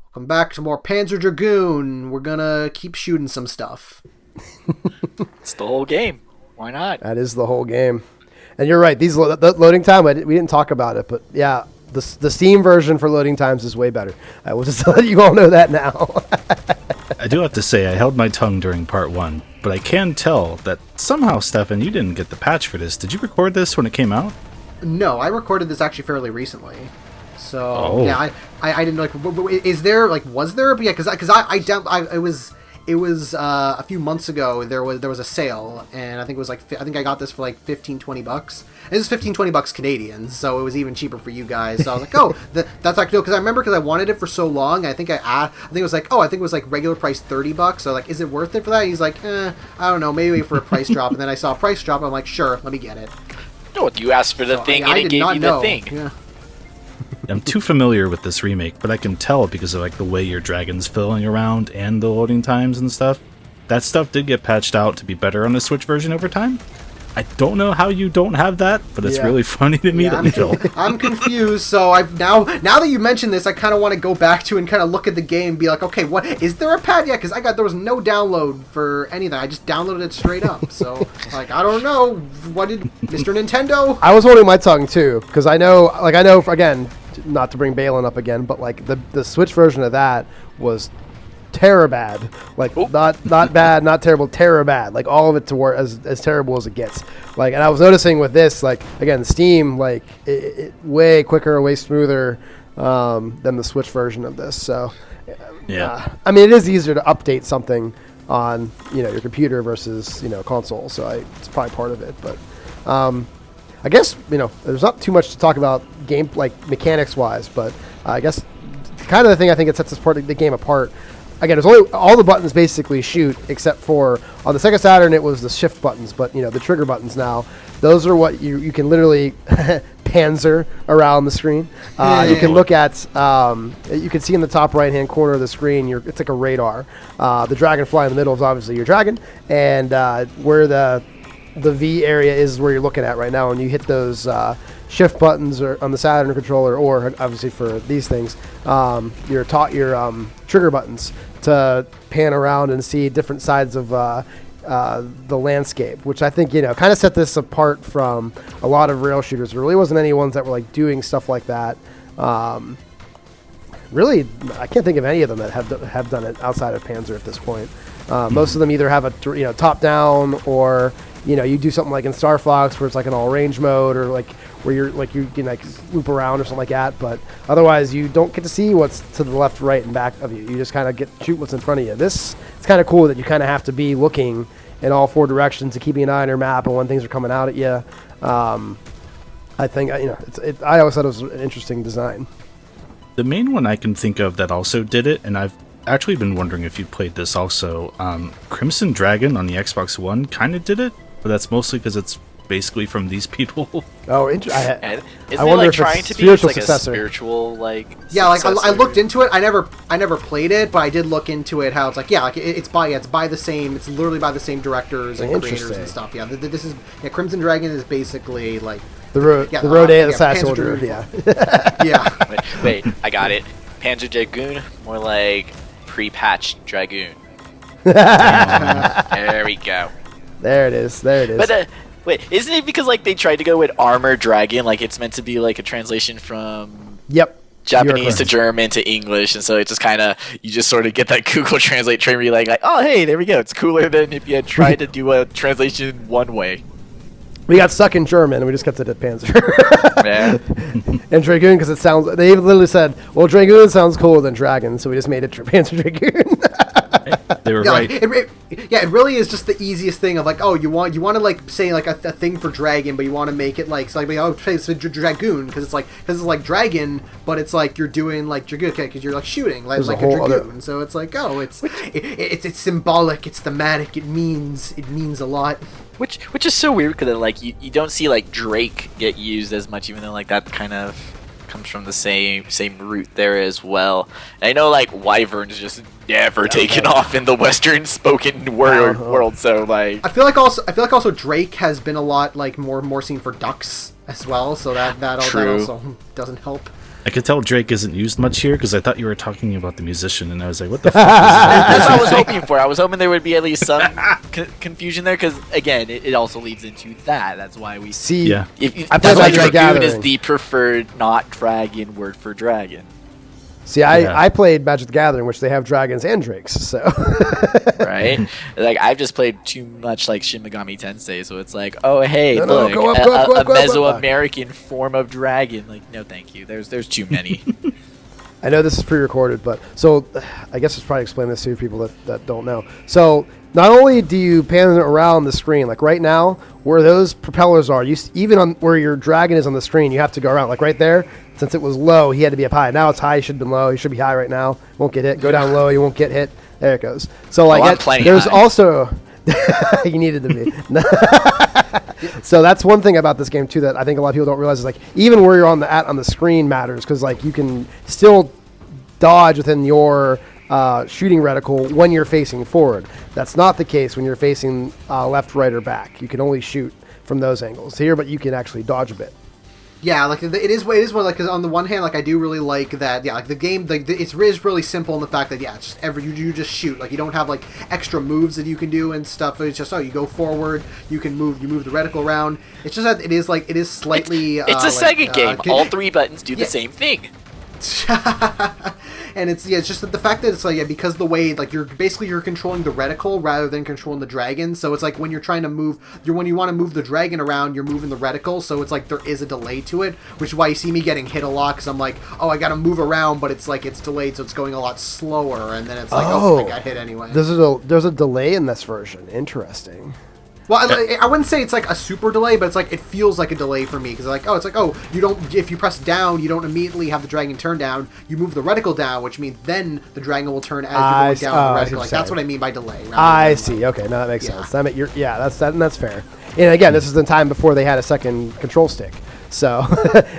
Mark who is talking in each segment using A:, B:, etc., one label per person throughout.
A: Welcome back to more Panzer Dragoon. We're gonna keep shooting some stuff.
B: It's the whole game. Why not?
C: That is the whole game. And you're right. These the loading time, we didn't talk about it, but yeah, the Steam version for loading times is way better. I will just let you all know that now.
D: I do have to say, I held my tongue during part 1, but I can tell that somehow, Stefan, you didn't get the patch for this. Did you record this when it came out?
A: No, I recorded this actually fairly recently. So
D: Oh.
A: yeah, I didn't is there was there? But yeah, because it was a few months ago. There was a sale, and I think it was I think I got this for like $15-20. This is $15-20 Canadian, so it was even cheaper for you guys. So I was like, oh, that's like no, because I remember because I wanted it for so long. I think it was like regular price $30. So like, is it worth it for that? He's like, I don't know, maybe for a price drop. And then I saw a price drop. I'm like, sure, let me get it.
B: No, you asked for the thing and it gave you the thing.
A: Yeah.
D: I'm too familiar with this remake, but I can tell because of like the way your dragon's filling around and the loading times and stuff. That stuff did get patched out to be better on the Switch version over time. I don't know how you don't have that, but it's really funny to me that you don't.
A: I'm confused, so I've now that you mention this, I kind of want to go back to and kind of look at the game and be like, okay, what is there a patch? Yeah, because there was no download for anything. I just downloaded it straight up. So like, I don't know, what did Mr. Nintendo?
C: I was holding my tongue too, because I know again, not to bring Balin up again, but like the Switch version of that was terror bad, like not bad, not terrible, terror bad, like all of it as terrible as it gets. Like, and I was noticing with this, like again, Steam, like it way quicker, way smoother than the Switch version of this. So
D: Yeah.
C: I mean, it is easier to update something on your computer versus console. So it's probably part of it, but I guess there's not too much to talk about game like mechanics wise, but I guess kind of the thing I think it sets the game apart. Again, there's only all the buttons basically shoot, except for on the Sega Saturn it was the shift buttons, but the trigger buttons now, those are what you can literally panzer around the screen. You can look at, you can see in the top right hand corner of the screen, it's like a radar. The dragonfly in the middle is obviously your dragon, and where the V area is where you're looking at right now, and you hit those shift buttons or on the Saturn controller, or obviously for these things, your trigger buttons to pan around and see different sides of the landscape, which I think kind of set this apart from a lot of rail shooters. There really wasn't any ones that were like doing stuff like that. Really, I can't think of any of them that have done it outside of Panzer at this point. Most of them either have a top down, or you do something like in Star Fox where it's like an all range mode, or like where you can like loop around or something like that. But otherwise, you don't get to see what's to the left, right, and back of you. You just kind of shoot what's in front of you. It's kind of cool that you kind of have to be looking in all four directions and keeping an eye on your map and when things are coming out at you. I think I always thought it was an interesting design.
D: The main one I can think of that also did it, and I've actually been wondering if you played this also, Crimson Dragon on the Xbox One kind of did it, but that's mostly because it's basically from these people.
C: Oh,
B: Isn't
C: I
B: it
C: wonder
B: like
C: if
B: trying
C: it's
B: to be like
C: successor.
B: a spiritual
A: Yeah, like I
B: successor?
A: looked into it. I never played it, but I did look into it. How it's like, it's by the same. It's literally by the same directors and creators and stuff. Yeah, this is Crimson Dragon is basically like
C: the Road of the Sass Soldier. Yeah.
A: Yeah.
B: Wait, I got it. Panzer Dragoon, more like pre-patched Dragoon. There we go.
C: There it is.
B: But wait, isn't it because like they tried to go with Armored Dragon? Like it's meant to be like a translation from Japanese to German to English, and so it just kind of you just sort of get that Google Translate train where you're like, oh hey, there we go. It's cooler than if you had tried to do a translation one way.
C: We got stuck in German, and we just kept it at Panzer.
B: Yeah.
C: And Dragoon, because it sounds... They even literally said, well, Dragoon sounds cooler than Dragon, so we just made it Panzer Dragoon.
D: They were
A: Yeah,
D: right.
A: it really is just the easiest thing of like, oh, you want to like say like a thing for dragon, but you want to make it like it's Dragoon because it's like dragon, but it's like you're doing like Dragoon because you're like shooting like a Dragoon. So it's like, oh, it's symbolic, it's thematic, it means a lot.
B: Which is so weird because like you don't see like Drake get used as much, even though like that kind of comes from the same root there as well. And I know like Wyvern's just never taken off in the Western spoken world. So like
A: I feel like also Drake has been a lot like more seen for ducks as well. So that also doesn't help.
D: I could tell Drake isn't used much here because I thought you were talking about the musician, and I was like, "What the fuck?" Is that?
B: That's what I was hoping for. I was hoping there would be at least some confusion there, because again, it also leads into that. That's why we
C: see.
D: Yeah.
B: That's why Dragoon is the preferred not dragon word for dragon.
C: See, I played Magic the Gathering, which they have dragons and drakes, so...
B: Right? Like, I've just played too much, like, Shin Megami Tensei, so it's like, oh, hey, look,
C: go up,
B: a Mesoamerican form of dragon. Like, no, thank you. There's too many.
C: I know this is pre-recorded, but... So, I guess it's probably explain this to people that don't know. So, not only do you pan it around the screen, like right now, where those propellers are, even on where your dragon is on the screen, you have to go around. Like right there, since it was low, he had to be up high. Now it's high, he should have been low. He should be high right now. Won't get hit. Go down low, you won't get hit. There it goes. So like, there's high. Also... you needed to be. So that's one thing about this game too that I think a lot of people don't realize is like even where you're on the screen matters, because like you can still dodge within your shooting reticle when you're facing forward. That's not the case when you're facing left, right, or back. You can only shoot from those angles here, but you can actually dodge a bit.
A: Yeah, like it is one like, because on the one hand, like I do really like that. Yeah, like the game, like it's really simple in the fact that it's just you just shoot. Like you don't have like extra moves that you can do and stuff. It's just you go forward, you move the reticle around. It's just that it is slightly.
B: It's a Sega game. All three buttons do the same thing.
A: And it's just that the fact that it's like because the way like you're controlling the reticle rather than controlling the dragon, so it's like when you're trying to when you want to move the dragon around, you're moving the reticle, so it's like there is a delay to it, which is why you see me getting hit a lot, because I'm like, oh, I gotta move around, but it's like it's delayed, so it's going a lot slower, and then it's like, oh I got hit anyway.
C: There's a delay in this version. Interesting.
A: Well, I wouldn't say it's like a super delay, but it's like it feels like a delay for me, because you don't, if you press down, you don't immediately have the dragon turn down. You move the reticle down, which means then the dragon will turn as you're going down the reticle. Like that's what I mean by delay.
C: I see. Okay, now that makes sense. That's fair. And again, this is the time before they had a second control stick. So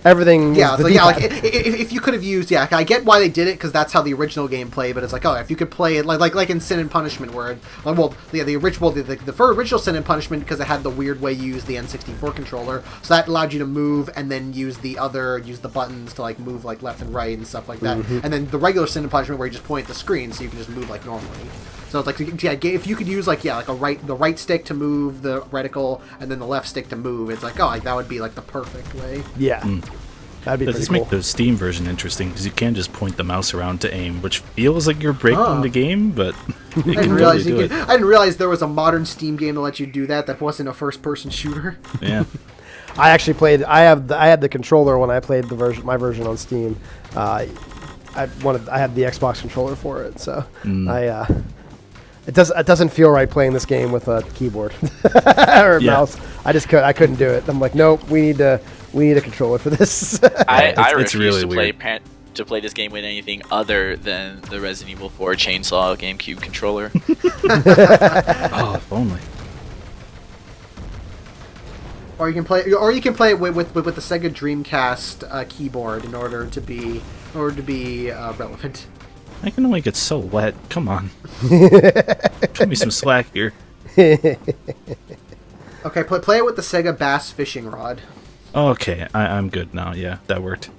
C: everything.
A: Yeah, like if you could have used, I get why they did it, because that's how the original game played. But it's like, if you could play it like in Sin and Punishment, where the original Sin and Punishment, because it had the weird way you use the N64 controller, so that allowed you to move and then use the buttons to like move like left and right and stuff like that. Mm-hmm. And then the regular Sin and Punishment, where you just point at the screen, so you can just move like normally. So it's like, if you could use the right stick to move the reticle and then the left stick to move, it's like, that would be like the perfect way.
C: Yeah. That'd be pretty
D: Does
C: cool.
D: Make the Steam version interesting, because you can just point the mouse around to aim, which feels like you're breaking the game, but
A: I didn't realize there was a modern Steam game that lets you do that wasn't a first-person shooter.
D: Yeah.
C: I actually played. I had the controller when I played my version on Steam. I had the Xbox controller for it, so It doesn't feel right playing this game with a keyboard or a mouse. I couldn't do it. I'm like, nope. We need a controller for this.
B: I refuse
D: really
B: to play this game with anything other than the Resident Evil 4 Chainsaw GameCube controller.
D: Oh, if only.
A: Or you can play it with the Sega Dreamcast keyboard in order to be relevant.
D: I can only get so wet. Come on. Cut me some slack here.
A: Okay, play it with the Sega Bass fishing rod.
D: Okay, I'm good now. Yeah, that worked.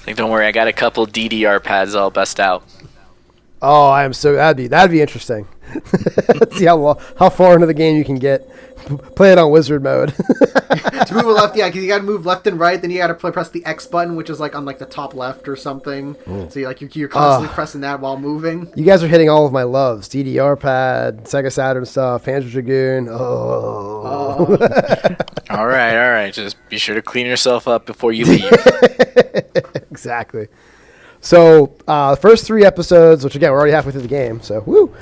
B: Don't worry, I got a couple DDR pads all bust out.
C: Oh, I am so that'd be interesting. See how far into the game you can get. Play it on wizard mode.
A: To move left, because you got to move left and right. Then you got to press the X button, which is like on like the top left or something. Ooh. So you're constantly pressing that while moving.
C: You guys are hitting all of my loves: DDR pad, Sega Saturn stuff, Panzer Dragoon. Oh.
B: All right. Just be sure to clean yourself up before you leave.
C: Exactly. So, the first 3 episodes, which again, we're already halfway through the game, so woo!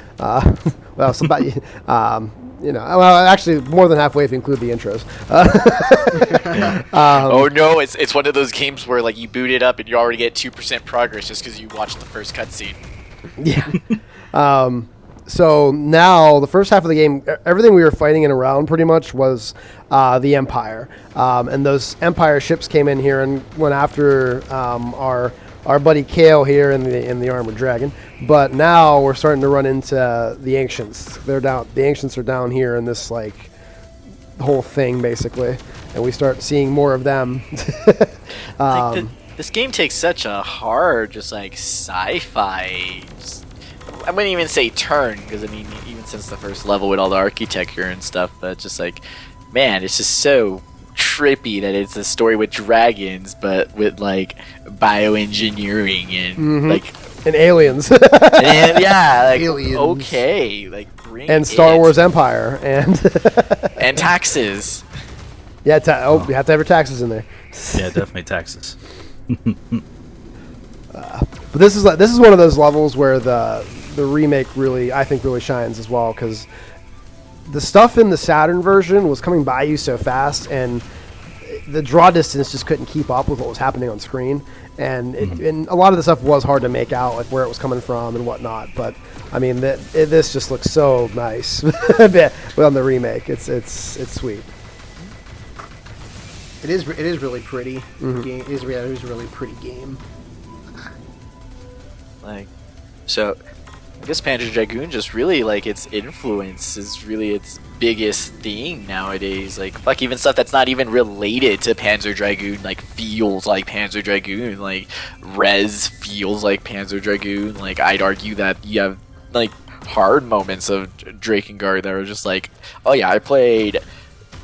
C: Well, somebody, actually more than halfway if you include the intros.
B: Oh no, it's one of those games where like you boot it up and you already get 2% progress just because you watched the first cutscene.
C: Yeah. So now the first half of the game, everything we were fighting in around pretty much was the Empire, and those Empire ships came in here and went after our buddy Kale here in the Armored Dragon. But now we're starting to run into the Ancients. They're down. The Ancients are down here in this like whole thing basically, and we start seeing more of them.
B: This game takes such a hard, just like sci-fi. I wouldn't even say turn, because I mean, even since the first level with all the architecture and stuff, but just like, man, it's just so trippy that it's a story with dragons, but with like bioengineering and like
C: and aliens,
B: and yeah, like
A: Aliens.
B: Okay, like bring
C: and Star Wars Empire, and
B: and taxes.
C: Yeah, you have to have your taxes in there.
D: Yeah, definitely taxes.
C: But this is one of those levels where the remake really, I think, really shines as well, because the stuff in the Saturn version was coming by you so fast, and the draw distance just couldn't keep up with what was happening on screen, and and a lot of the stuff was hard to make out, like where it was coming from and whatnot. But I mean, this just looks so nice on the remake. It's sweet.
A: It is really pretty. Game. It is a really pretty game.
B: Like, so I guess Panzer Dragoon just really, like, its influence is really its biggest thing nowadays. Like, fuck, even stuff that's not even related to Panzer Dragoon, like, feels like Panzer Dragoon. Like, Rez feels like Panzer Dragoon. Like, I'd argue that you have, like, hard moments of Drakengard that are just like, oh yeah, I played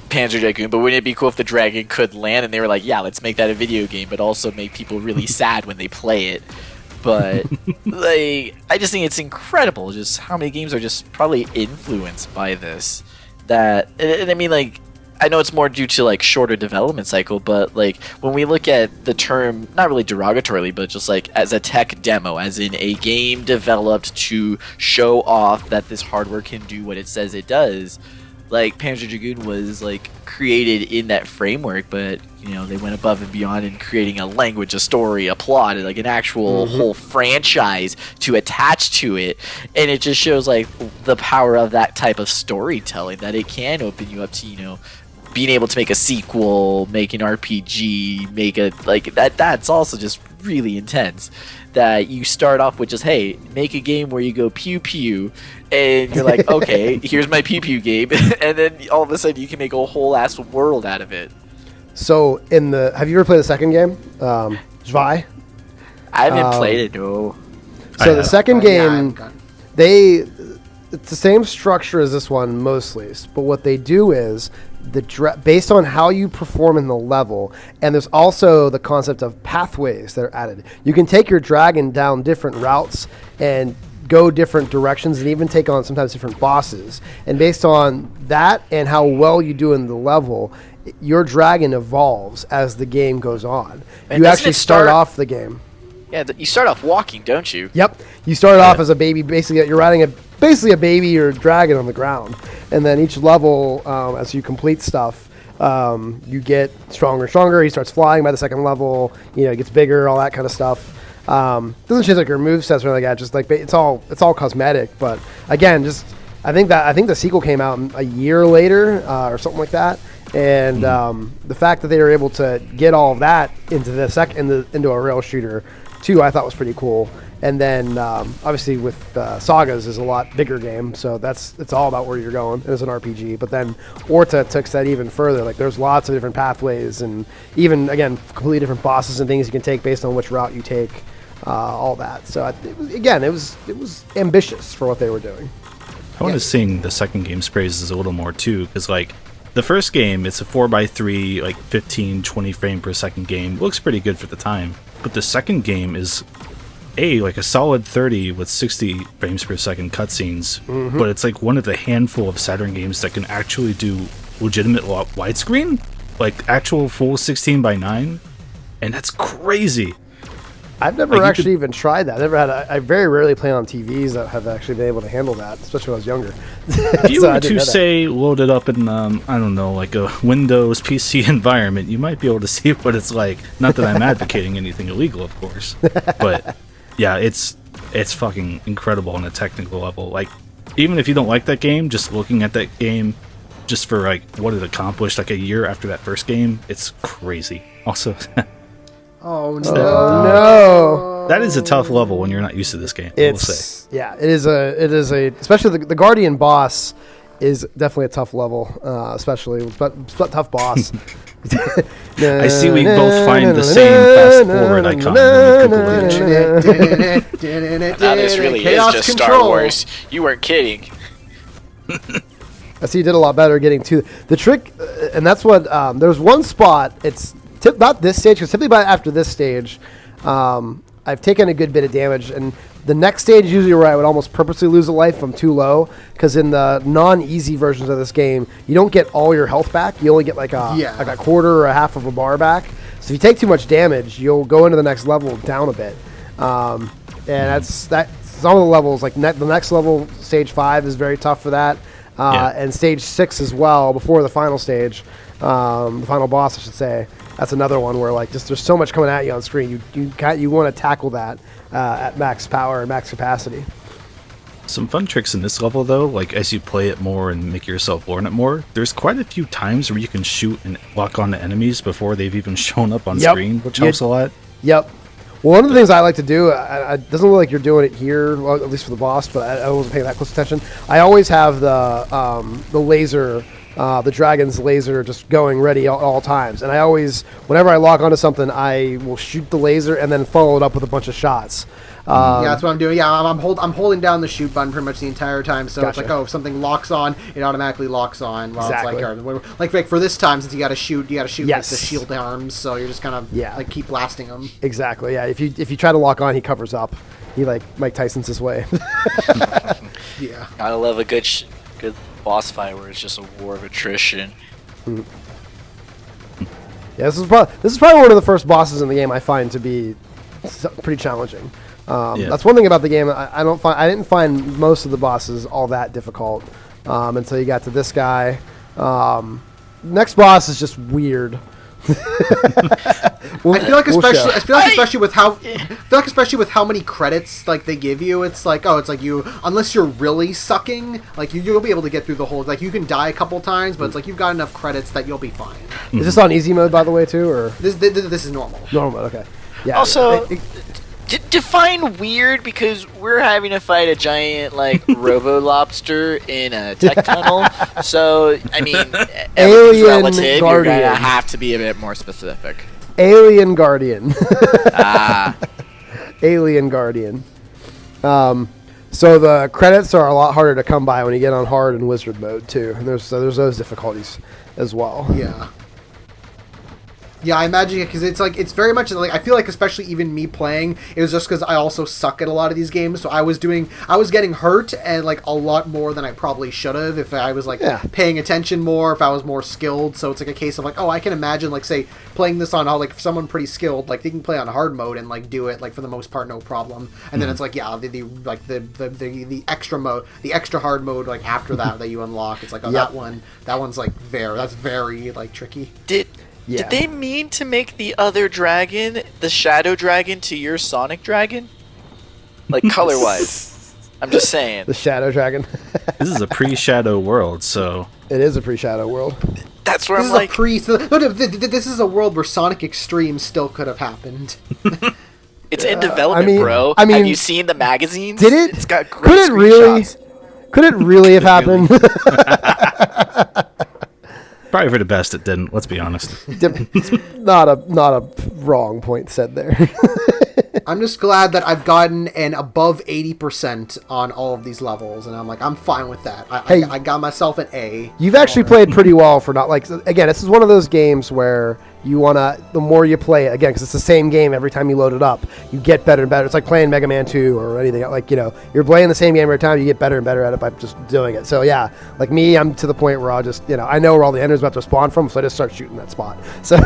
B: Panzer Dragoon, but wouldn't it be cool if the dragon could land? And they were like, yeah, let's make that a video game, but also make people really sad when they play it. But like, I just think it's incredible just how many games are just probably influenced by this. That, and I mean, like, I know it's more due to like shorter development cycle, but like when we look at the term, not really derogatorily, but just like as a tech demo, as in a game developed to show off that this hardware can do what it says it does, like Panzer Dragoon was like created in that framework, but you know, they went above and beyond in creating a language, a story, a plot, like an actual whole franchise to attach to it. And it just shows like the power of that type of storytelling, that it can open you up to, you know, being able to make a sequel, make an RPG, make a, like, that's also just really intense. That you start off with just, hey, make a game where you go pew pew, and you're like, okay, here's my pew pew game, and then all of a sudden you can make a whole ass world out of it.
C: So have you ever played the second game, Zwei?
B: I haven't played it, no.
C: So the second game, it's the same structure as this one mostly, but what they do is based on how you perform in the level, and there's also the concept of pathways that are added. You can take your dragon down different routes and go different directions, and even take on sometimes different bosses. And based on that and how well you do in the level, your dragon evolves as the game goes on. And you actually start off the game.
B: Yeah, you start off walking, don't you?
C: Yep. You start off as a baby. Basically, you're riding basically a baby or a dragon on the ground. And then each level, as you complete stuff, you get stronger and stronger. He starts flying by the second level. You know, it gets bigger, all that kind of stuff. Doesn't change like your movesets or anything like that. Just like it's all cosmetic. But again, just I think the sequel came out a year later or something like that. And the fact that they were able to get all of that into into a rail shooter too, I thought was pretty cool. And then obviously with Sagas is a lot bigger game, so it's all about where you're going. It's an RPG, but then Orta took that even further. Like there's lots of different pathways, and even again completely different bosses and things you can take based on which route you take, all that. So it was ambitious for what they were doing.
D: I want to sing the second game's praises a little more too, because like the first game, it's a 4x3, like 15, 20 frame per second game. Looks pretty good for the time. But the second game is like a solid 30 with 60 frames per second cutscenes. But it's like one of the handful of Saturn games that can actually do legitimate widescreen, like actual full 16:9, and that's crazy.
C: I've never actually even tried that. I very rarely play on TVs that have actually been able to handle that, especially when I was younger.
D: If you were to say load it up in, I don't know, like a Windows PC environment, you might be able to see what it's like. Not that I'm advocating anything illegal, of course. But yeah, it's fucking incredible on a technical level. Like, even if you don't like that game, just looking at that game, just for like what it accomplished like a year after that first game, it's crazy. Also...
A: Oh
C: no!
D: That is a tough level when you're not used to this game.
C: It is a especially the Guardian boss is definitely a tough level, especially but tough boss.
D: I see we both find the same fast forward icon.
B: Now this really is just Star Wars. You weren't kidding.
C: I see you did a lot better getting to the trick, and that's what there's one spot. It's not this stage, because typically after this stage, I've taken a good bit of damage, and the next stage is usually where I would almost purposely lose a life if I'm too low, because in the non-easy versions of this game, you don't get all your health back. You only get like a quarter or a half of a bar back. So if you take too much damage, you'll go into the next level down a bit. And that's some of the levels, like the next level, stage 5, is very tough for that. And stage 6 as well, before the final stage, the final boss, I should say. That's another one where like just there's so much coming at you on screen. You want to tackle that at max power and max capacity.
D: Some fun tricks in this level, though, like as you play it more and make yourself learn it more, there's quite a few times where you can shoot and lock on to enemies before they've even shown up on screen, which helps a lot.
C: Yep. Well, one of the things I like to do, it doesn't look like you're doing it here, well, at least for the boss, but I wasn't paying that close attention. I always have the laser, the dragon's laser just going ready at all times. And I always, whenever I lock onto something, I will shoot the laser and then follow it up with a bunch of shots.
A: That's what I'm doing. Yeah, I'm holding down the shoot button pretty much the entire time. So it's like, if something locks on, it automatically locks on. While
C: exactly.
A: It's like for this time, since you got to shoot like the shield arms. So you're just kind of like keep blasting them.
C: Exactly. Yeah. If you try to lock on, he covers up. He like Mike Tyson's his way.
A: Yeah.
B: I love a good boss fight where it's just a war of attrition.
C: Mm. Yeah, this is probably one of the first bosses in the game I find to be pretty challenging. That's one thing about the game. I didn't find most of the bosses all that difficult until you got to this guy. Next boss is just weird.
A: I feel like especially with how many credits like they give you, it's like you, unless you're really sucking, like you'll be able to get through the whole, like you can die a couple times, but it's like you've got enough credits that you'll be fine.
C: Is this on easy mode, by the way, too, or
A: this is normal?
C: Normal mode, okay. Yeah.
B: Also, define weird, because we're having to fight a giant like robo lobster in a tech tunnel. So I mean,
C: Alien
B: relative,
C: Guardian.
B: You're gonna have to be a bit more specific.
C: Alien Guardian.
B: Ah.
C: Alien Guardian. So the credits are a lot harder to come by when you get on hard and wizard mode too, and there's those difficulties as well.
A: Yeah. Yeah, I imagine it, because it's very much like, I feel like especially even me playing, it was just because I also suck at a lot of these games, so I was getting hurt and like a lot more than I probably should have if I was like paying attention more, if I was more skilled. So it's like a case of like, I can imagine like say playing this on like someone pretty skilled, like they can play on hard mode and like do it like for the most part no problem. And then it's like the extra mode, the extra hard mode like after that you unlock, it's like that one's like that's very like tricky.
B: Did they mean to make the other dragon, the Shadow Dragon, to your Sonic Dragon? Like, color-wise. I'm just saying.
C: The Shadow Dragon.
D: This is a pre-Shadow world, so...
C: It is a pre-Shadow world.
B: That's where
A: this
B: I'm like...
A: this is a world where Sonic Extreme still could have happened.
B: It's in development, bro.
C: I mean,
B: have you seen the magazines?
C: Did it?
B: It's got great
C: Could it really have happened?
D: Probably for the best it didn't, let's be honest.
C: Not a wrong point said there.
A: I'm just glad that I've gotten an above 80% on all of these levels, and I'm like, I'm fine with that. I got myself an A.
C: You've actually played pretty well for not, like, again, this is one of those games where you want to, the more you play it, again, because it's the same game every time you load it up, you get better and better. It's like playing Mega Man 2 or anything. Like, you're playing the same game every time, you get better and better at it by just doing it. So, yeah, like me, I'm to the point where I'll just, I know where all the enemies about to spawn from, so I just start shooting that spot. So...